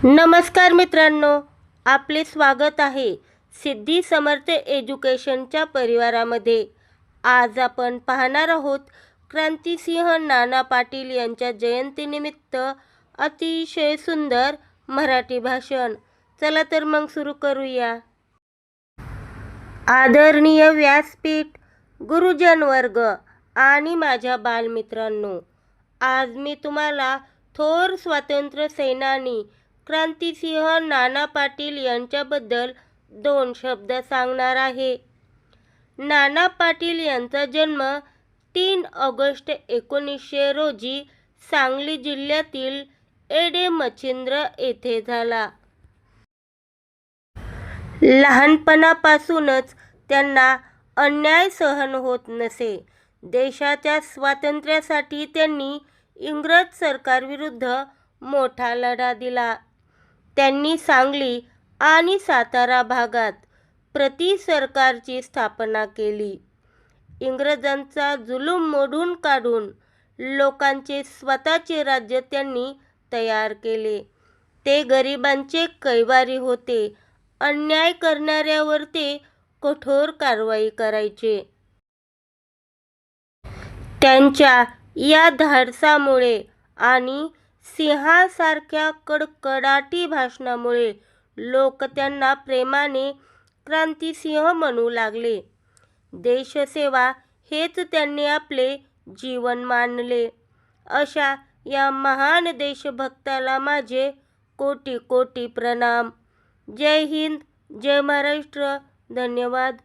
नमस्कार मित्रांनो, आपले स्वागत आहे सिद्धी समर्थ एज्युकेशनच्या परिवारामध्ये। आज आपण पाहणार आहोत क्रांतिसिंह नाना पाटील यांच्या जयंतीनिमित्त अतिशय सुंदर मराठी भाषण। चला तर मग सुरू करूया। आदरणीय व्यासपीठ, गुरुजन वर्ग आणि माझ्या बालमित्रांनो, आज मी तुम्हाला थोर स्वातंत्र्य सेनानी क्रांतिसिंह नाना पाटील यांच्याबद्दल 2 शब्द सांगणार आहे। नाना पाटील यांचा जन्म 3 ऑगस्ट 1900 रोजी सांगली जिल्ह्यातील एडेमच्छिंद्र येथे झाला। लहानपणापासूनच त्यांना अन्याय सहन होत नसे। देशाच्या स्वातंत्र्यासाठी त्यांनी इंग्रज सरकारविरुद्ध मोठा लढा दिला। त्यांनी सांगली आणि सातारा भागात प्रति सरकारची स्थापना केली। इंग्रजांचा जुलूम मोडून काढून लोकांचे स्वतःचे राज्य त्यांनी तयार केले। ते गरिबांचे कैवारी होते। अन्याय करणाऱ्यावर ते कठोर कारवाई करायचे। त्यांच्या या धाडसामुळे आणि सिंहासारख्या कडकडाटी भाषणामुळे लोक त्यांना प्रेमाने क्रांतिसिंह म्हणू लागले। देशसेवा हेच त्यांनी आपले जीवन मानले। अशा या महान देशभक्ताला माझे कोटी कोटी प्रणाम। जय हिंद, जय महाराष्ट्र। धन्यवाद।